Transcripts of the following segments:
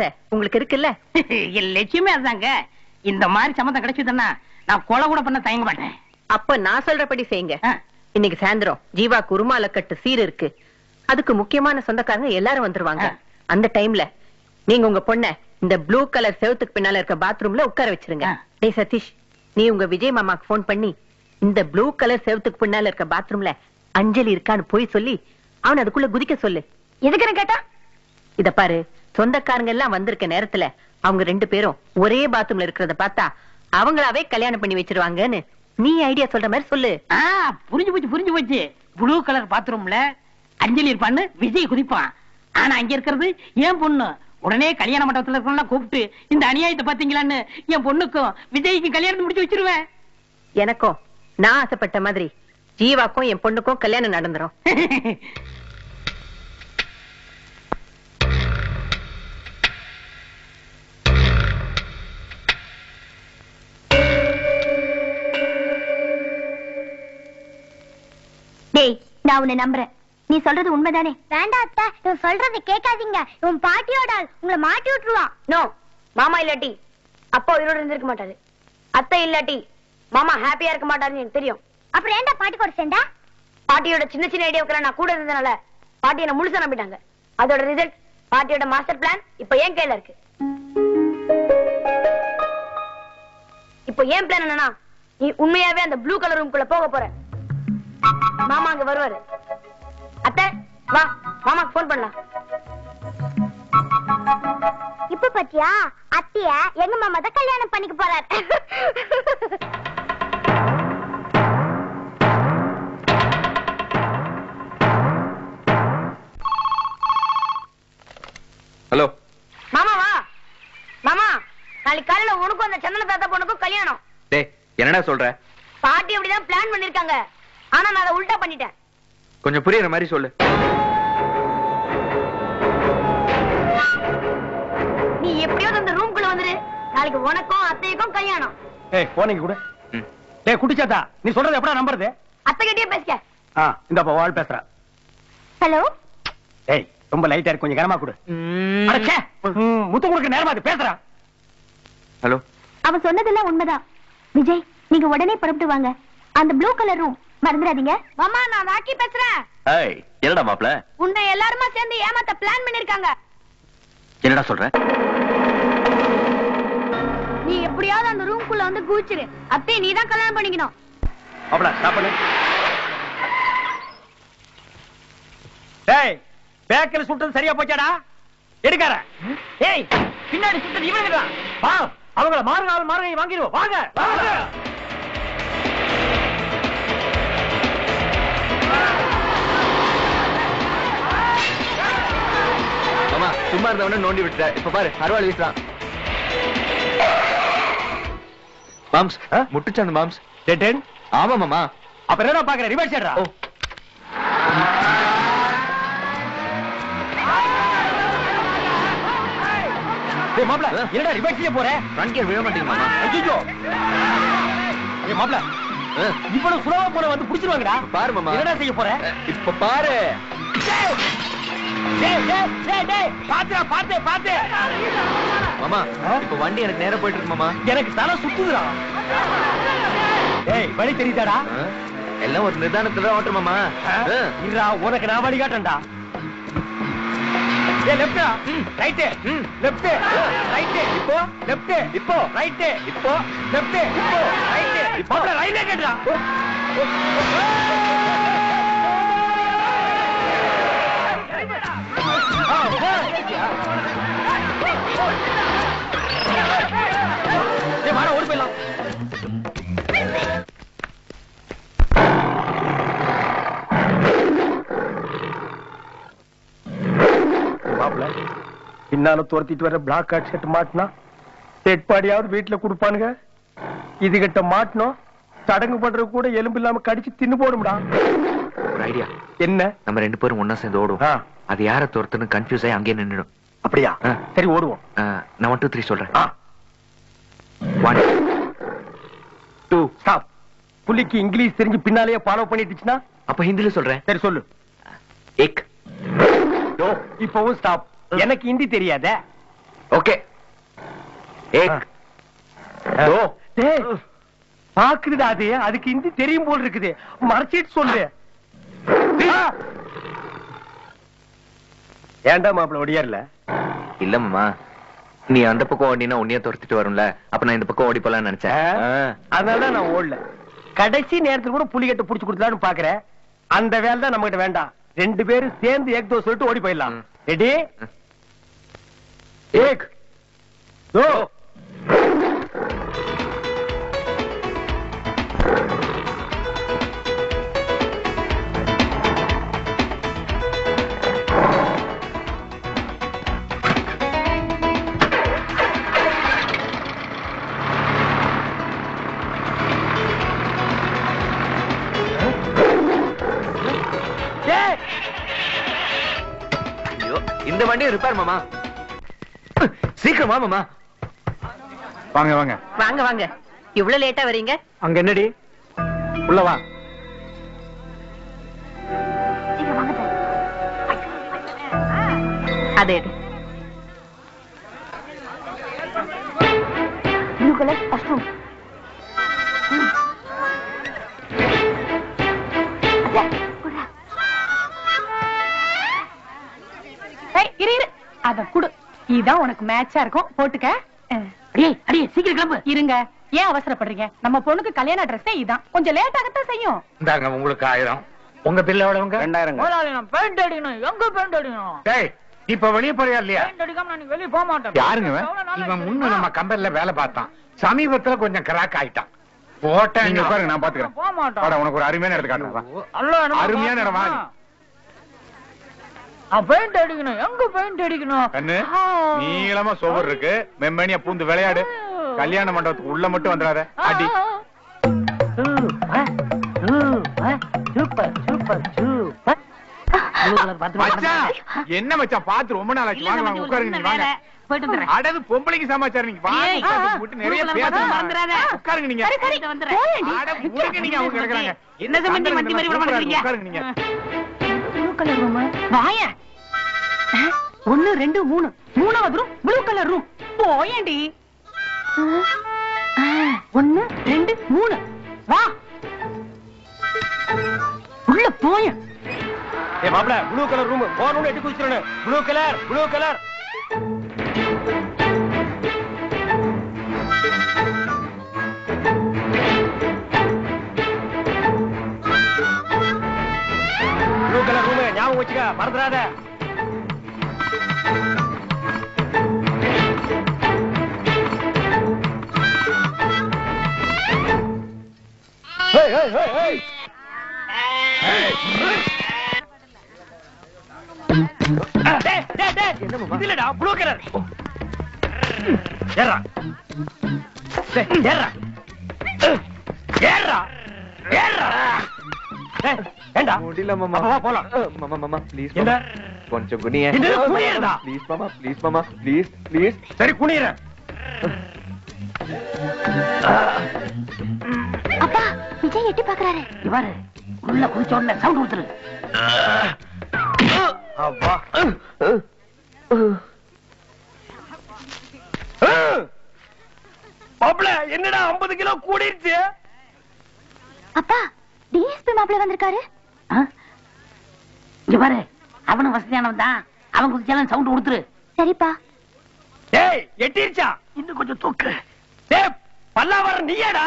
ஆசை உங்களுக்கு இருக்குல்ல? லட்சியமே அதுதாங்க. இந்த மாதிரி சம்மந்தம் கிடைச்சதுன்னா நான் கொலை கூட பண்ண தயங்க மாட்டேன். அப்ப நான் சொல்றபடி செய்யுங்க. இன்னைக்கு சாயந்தரம் ஜீவா குருமால கட்டு சீர் இருக்கு. அதுக்கு முக்கியமான சொந்தக்காரங்க எல்லாரும் வந்துருவாங்க. அந்த டைம்ல நீங்க உங்க பொண்ண இந்த ப்ளூ கலர் செவத்துக்கு பின்னால இருக்க பாத்ரூம்ல உட்கார வச்சிருங்க. டேய் சதீஷ், நீ உங்க விஜய் மாமாக்கு போன் பண்ணி இந்த ப்ளூ கலர் செவத்துக்கு பின்னால இருக்க பாத்ரூம்ல அஞ்சலி இருக்கான்னு போய் சொல்லி அவன் அதுக்குள்ள குதிக்க சொல்லு. எதுக்குன்னு கேட்டா, இத பாரு, சொந்தக்காரங்க எல்லாம் வந்திருக்க நேரத்துல அவங்க 2 பேரும் ஒரே பாத்ரூம்ல இருக்கிறத பார்த்தா அவங்களாவே கல்யாணம் பண்ணி வச்சிருவாங்கன்னு நீ ஐடியா சொல்ற மாதிரி சொல்லு. புரிஞ்சு போச்சு. ப்ளூ கலர் பாத்ரூம்ல அஞ்சலி இருப்பான்னு விஜய் குதிப்பான். ஆனா அங்க இருக்கிறது என் பொண்ணு. உடனே கல்யாண மண்டபத்துல இருக்கலாம் கூப்பிட்டு இந்த அநியாயத்தை பாத்தீங்களான்னு என் பொண்ணுக்கும் விஜய்க்கு கல்யாணம் முடிச்சு வச்சிருவேன். எனக்கும் நான் ஆசைப்பட்ட மாதிரி ஜீவாக்கும் என் பொண்ணுக்கும் கல்யாணம் நடந்துரும். டேய், நான் உன்னை நம்புறேன். நீ சொல்றது உண்மைதானே? வேண்டாம் அத்தை, இவன் சொல்றது கேட்காதீங்க. இவன் பாட்டியோட ஆள், உங்களை மாட்டி விட்டுருவான். நோ, மாமா இல்லாட்டி அப்பா உயிரோட இருந்திருக்க மாட்டாரு. அத்தை இல்லாட்டி மாமா ஹாப்பியா இருக்க மாட்டாருன்னு எனக்கு தெரியும். அப்புறம் ஏன்டா பாட்டி கூட சேர்ந்தா? பாட்டியோட சின்ன சின்ன ஐடியாவுக்கு நான் கூட இருந்ததுனால பாட்டி என்ன முழுசா நம்பிட்டாங்க. அதோட ரிசல்ட் பாட்டியோட மாஸ்டர் பிளான் இப்ப என் கையில இருக்கு. இப்போ ஏன் பிளான் என்னன்னா, நீ உண்மையாவே அந்த ப்ளூ கலர் ரூம்குள்ள போக போற. மாமா அங்க வருவாரு. அத்தை வா, மாமாக்கு போன் பண்ணலாம். இப்ப பத்தியா, அத்திய எங்க மாமா தான் கல்யாணம் பண்ணிக்க போறாரு. ஹலோ மாமா வா. மாமா, நாளைக்கு காலையில உனக்கும் அந்த சந்தன தாத்தா பொண்ணுக்கும் கல்யாணம். டேய், என்னடா சொல்ற? பாட்டி அப்படிதான் பிளான் பண்ணிருக்காங்க. ஆனா நான் அதை உல்டா பண்ணிட்டேன். கொஞ்சம் புரியுற மாதிரி சொல்லு. நீ எப்படியோ அந்த ரூம்குள்ள வந்துரு. நாளைக்கு உனக்கும் அத்தைக்கும் கல்யாணம். ஏய், போனீங்க கூட. டேய் குட்டிச்சாத்தா, நீ சொல்றது எப்படா நம்புறது? அத்தை கிட்டே பேசிக்க. இந்த வாழ் பேசுற. ஹலோ. ஏய், ரொம்ப லைட்டா இருக்கு, கொஞ்சம் கனமா கொடு. அடச்சே, முத்து கொடுக்க நேரமா அது பேசுறா. ஹலோ. அவன் சொன்னதெல்லாம் உண்மைதான். விஜய், நீங்க உடனே புறப்பட்டு வாங்க. அந்த ப்ளூ கலர் ரூம் மறந்துடாதீங்க. மாமா, நான் ராக்கி பேசுறேன். ஏய், என்னடா மாப்ள? உன்னை எல்லாருமா சேர்ந்து ஏமாத்த பிளான் பண்ணிருக்காங்க. என்னடா சொல்ற? நீ எப்படியாவது அந்த ரூம்குள்ள வந்து குதிச்சிரு. அத்தை நீ தான் கல்யாணம் பண்ணிக்கணும். மாப்ள ஸ்டாப் பண்ணு. டேய், பேக்கல சுட்டது சரியா போச்சாடா? எடுக்கார. ஏய், பின்னாடி சுட்டது இவனுங்கடா. வா, அவங்கள மார்கை வாங்கிடுவோம். வாங்க வாங்க. மாமா, சும்மா இருந்தவன நோண்டி விட்டுற. இப்ப பாரு, அருவாள் வீசுறான். மாம்ஸ், முட்டுச்சாந்து மாம்ஸ். டென். ஆமா மாமா. அப்புறம் என்ன பாக்குற? ரிவர்ஸ் ஏறா. ஏய் மாப்ள, என்னடா ரிவர்ஸ்ல போற? ஃப்ரண்ட் கியர் விழ மாட்டீங்க மாமா. ஐயோ. ஏய் மாப்ள, இவ்வளவு சுலபமா போற வந்து புடிச்சிருவாங்கடா. பாரு மாமா. என்னடா செய்ய போற? இப்ப பாரு. டேய், பாத்து. மாமா, இப்ப வண்டி எனக்கு நேரா போயிட்டு இருக்கு மாமா. எனக்கு தலை சுத்துதுடா. டேய், வழி தெரியுதாடா? எல்லாம் ஒரு நிதானத்துல ஓட்டு மாமா. இருடா, உனக்கு நான் வழி காட்டேன்டா. ஏய், லெஃப்ட், ரைட், லெஃப்ட், ரைட், இப்போ லெஃப்ட், இப்போ ரைட், இப்போ லெஃப்ட், இப்போ ரைட், இப்போ ரைட்ல கேட்றா. ஏய் வாடா, ஓடி போயிடலாம். பின்னால துரத்திட்டு வர பிளாக் கார்ட் செட் மாட்டினா டெட் பாடியாவது வீட்டுல கொடுப்பானுங்க. இது கிட்ட மாட்டணும், சடங்கு பண்றது கூட எலும்பு இல்லாம கடிச்சு தின்னு போடும்டா. ஒரு ஐடியா. என்ன? நம்ம 2 பேரும் ஒன்னா சேர்ந்து ஓடுவோம். அது யார துரத்துன்னு கன்ஃபியூஸ் ஆகி அங்கே நின்னுடும். அப்படியா? சரி, ஓடுவோம். நான் 1 2 3 சொல்றேன். 1 2 ஸ்டாப். புலிக்கு இங்கிலீஷ் தெரிஞ்சு பின்னாலேயே ஃபாலோ பண்ணிட்டுச்சுன்னா அப்ப ஹிந்தில சொல்றேன். சரி சொல்லு. एक இப்பவும் ஸ்டாப். எனக்கு ஹிந்தி தெரியாத. ஓகே பாக்குதுடா அது, அதுக்கு இந்தி தெரியும் போல் இருக்குது. மறைச்சிட்டு சொல்லு. ஏன்டா மாப்பிள்ள ஒடியார்ல? இல்ல மாமா, நீ அந்த பக்கம் ஓடினா உன்னைய துரத்திட்டு வரும்ல, அப்ப நான் இந்த பக்கம் ஓடி போலாம்னு நினைச்சேன். அதனால நான் ஓடல. கடைசி நேரத்துல கூட புலிகட்ட புடிச்சு கொடுத்தலான்னு பாக்குறேன். அந்த வேலை தான் நம்ம கிட்ட வேண்டாம். 2 பேரும் சேர்ந்து ஏக் தோ சொல்லிட்டு ஓடி போயிடலாம். ரெடி? ஏக் தோ. இந்த வண்டியை ரிப்பேர் மாமா. சீக்கிரம் வா மாமா. வாங்க வாங்க வாங்க வாங்க. இவ்வளவு லேட்டா வரீங்க? அங்க என்னடி? உள்ள வா. அதே எடு. Blue colour mushroom. இரு இரு, அத குடு. இதான் உனக்கு மேட்சா இருக்கும், போட்டுக்க. அடியே சீக்கிரம் கிளம்பு. இருங்க, ஏன் அவசரப்படுறீங்க? நம்ம பொண்ணுக்கு கல்யாண ட்ரெஸ்ஸே இதான், கொஞ்சம் லேட் ஆகத்தான் செய்யும். இந்தாங்க உங்களுக்கு 1000. உங்க பில் எவ்வளவுங்க? 2000. பெயிண்ட் அடிக்கணும். எங்க பெயிண்ட் அடிக்கணும்? டேய், இப்ப வெளிய போறியா இல்லையா? பெயிண்ட் அடிக்காம நான் வெளிய போக மாட்டேன். யாருங்க இவன்? முன்ன நம்ம கம்பெனில வேலை பார்த்தான், சமீபத்துல கொஞ்சம் கிராக் ஆயிட்டான். போட்டேன். நீங்க பாருங்க, நான் பாத்துக்கிறேன். போக மாட்டேன். உனக்கு ஒரு அருமையான இடத்து காட்டுறேன். அருமையான இடமா? பெயிண்ட் அடிக்கணும். எங்க பெயிண்ட் அடிக்கணும்? கண்ணு நீளமா சோவர் இருக்கு, மெம்மணியா பூந்து விளையாடு. கல்யாண மண்டபத்துக்கு உள்ள மட்டும் வந்துடாத. அடி. Super super super. மச்சான், என்ன மச்சான் பாத்து ரொம்ப நாள் ஆச்சு. வாங்க வாங்க உட்காருங்க. நீங்க வாங்க. போயிட்டு வந்துறேன். அடது பொம்பளைக்கு சமாச்சாரம். நீங்க வாங்க, உட்கார்ந்து விட்டு நிறைய பேசலாம். உட்காருங்க நீங்க. அட உனக்கு நீங்க அவங்க கிடக்குறாங்க. என்ன சம்பந்தி மந்தி மாதிரி விட மாட்டீங்க? உட்காருங்க நீங்க. Blue colour room. வாயா. 1 2 3 மூணாவது ரூம் ப்ளூ கலர் ரூம். போயேண்டி. 1 2 3 வா. உள்ள போய. ஏ மாப்ள, ப்ளூ கலர் ரூம் போறணும். எட்டி குதிச்சிரணும். Blue colour blue colour. Blue colour room ஞாபகம் வச்சுக்க, மறந்துடாத. இல்லடா ப்ளூ கலர். ஏறா ஏறா ஏறா ஏறா. ஏண்டா முடியல மாமா. வா போலாம். மாமா மாமா ப்ளீஸ் என்ன? கொஞ்சம் குனியே. என்ன குனியறதா? ப்ளீஸ் மாமா, ப்ளீஸ் மாமா, ப்ளீஸ் ப்ளீஸ். சரி குனியறேன். அப்பா, விஜய் எட்டி பாக்குறாரு. இவரு உள்ள குதிச்ச உடனே சவுண்ட் ஊத்துரு. அப்பா மாப்ள, என்னடா 50 கிலோ கூடிருச்சு? அப்பா, டிஎஸ்பி மாப்பிள்ள வந்திருக்காரு. இங்க பாரு, அவனும் வசதியானவன் தான். அவன் குதிச்சாலும் சவுண்ட் கொடுத்துரு. சரிப்பா. டேய், எட்டிருச்சா? இன்னும் கொஞ்சம் தூக்கு. டேய், பல்லாவர நீயேடா.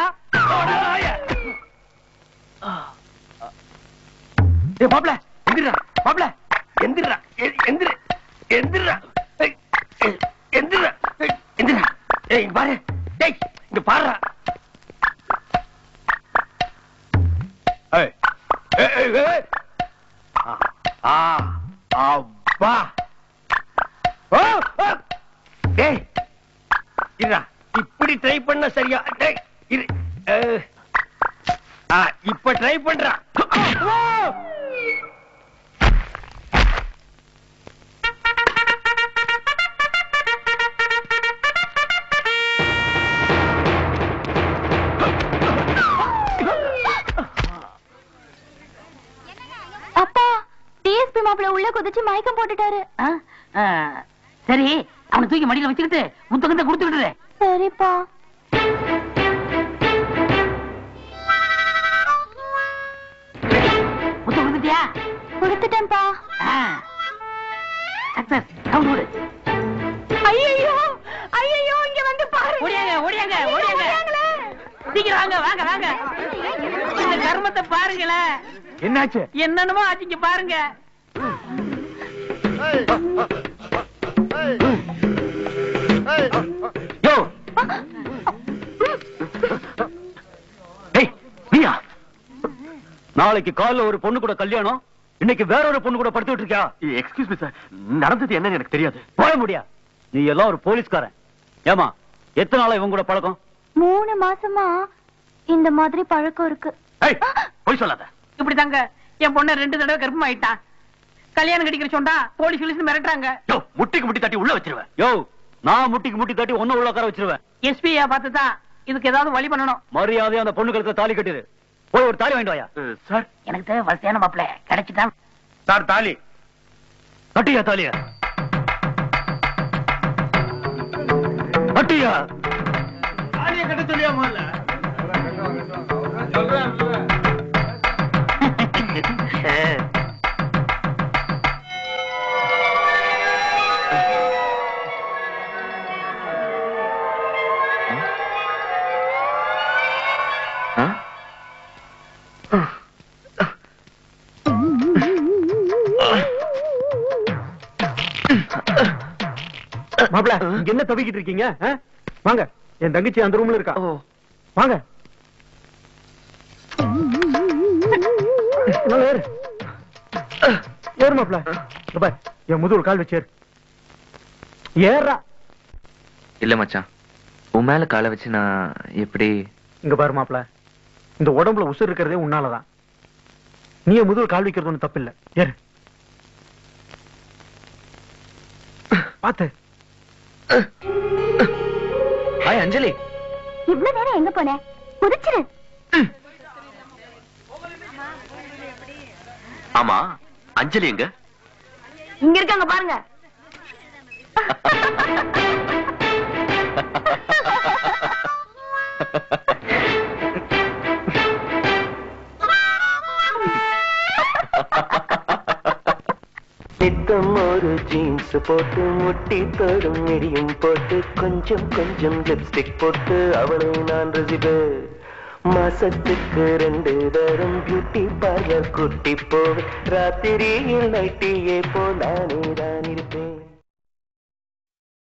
டேய் மாப்ள, எந்திரா. மாப்ள, எந்திரா. எந்திர. எந்திரா. எந்திரா. எந்திரா. ஏய், இங்க பாரு. டேய், இங்க பாருடா. ஏய். ஏய், ஏய். அப்பா. ஓ, ஓ. டேய், இருடா. இப்படி ட்ரை பண்ண சரியா? டேய், இரு. இப்ப ட்ரை பண்றா. அப்பா, டிஎஸ்பி மாப்பிள்ள உள்ள குதிச்சு மயக்கம் போட்டுட்டாரு. சரி, அவனை தூக்கி மடியில வச்சுக்கிட்டு முத்தகத்தை கொடுத்து விடுற. சரிப்பா. முத்த கொடுத்துட்டியா? கொடுத்துட்டேன்ப்பா. சக்சஸ். சவுண்ட் விடு. ஐயோ ஐயோ, இங்க வந்து பாரு. ஓடியாங்க ஓடியாங்க ஓடியாங்க. சீக்கிரம் வாங்க வாங்க வாங்க. இந்த கர்மத்தை பாருங்களேன். என்னாச்சு? என்னென்னமோ ஆச்சுங்க பாருங்க. யோ ஏய் நீயா? நாளைக்கு காலைல ஒரு பொண்ணு கூட கல்யாணம், இன்னைக்கு வேற ஒரு பொண்ணு கூட படுத்துட்டு இருக்கியா? எக்ஸ்கியூஸ் மீ சார், நடந்தது என்னன்னு எனக்கு தெரியாது. போக முடியா? நீ எல்லாம் ஒரு போலீஸ்காரன். ஏமா எத்தனை நாளா இவங்க கூட பழக்கம்? 3 மாசமா இந்த மாதிரி பழக்கம் இருக்கு. ஏய் போய் சொல்லாத. இப்படி தாங்க என் பொண்ணை 2 தடவை கர்ப்பம் ஆயிட்டா. கல்யாணம் கட்டிக்கிற சொன்னா போலீஸ் மிரட்டுறாங்க. யோ முட்டிக்கு முட்டி தட்டி உள்ள வச்சிருவேன். யோ நான் முட்டிக்கு முட்டி தட்டி ஒன்னும் உள்ள உட்கார வச்சிருவேன். எஸ்பியா பார்த்துதான் இதுக்கு ஏதாவது வழி பண்ணணும். மரியாதை அந்த பொண்ணு கழுத்துல தாலி கட்டிரு. போய் ஒரு தாலி வாங்கிட்டு வாயா. சார் எனக்கு தேவை வசதியான மாப்பிள்ள கிடைச்சிட்டான். சார் தாலி கட்டியா? தாலியா கட்டியா? தாலியை கட்ட சொல்லியா? முதல்ல மாப்பிள என்ன தவிக்கிட்டு இருக்கீங்க? வாங்க, என் தங்கச்சி அந்த ரூம்ல இருக்கா. வாங்க ஏறு மாப்பிள. பார் என் முதுகு கால் வச்சேரு. ஏறா. இல்ல மச்சான், உன் மேல காலை வச்சு நான் எப்படி? இங்க பாரு மாப்பிள, இந்த உடம்புல உசுர் இருக்கிறதே உன்னாலதான். நீ முதுகு கால் வைக்கிறது ஒண்ணு தப்பு இல்ல. ஏறு. பாத்து. ஹாய் அஞ்சலி. இவ்வளவு நேரம் எங்க போன? குதிச்சிரு. ஆமா அஞ்சலி எங்க? இங்க இருக்காங்க பாருங்க. நித்தம் ஒரு ஜீன்ஸ் போட்டு முட்டி தோடும் நெடியும் போட்டு கொஞ்சம் கொஞ்சம் லிப்ஸ்டிக் போட்டு அவளை நான் ரசிப்பேன். மாசத்துக்கு 2 தரம் பியூட்டி பார்லர் கூட்டி போவேன். ராத்திரியில் நைட்டியே போல் நானே தான் இருப்பேன்.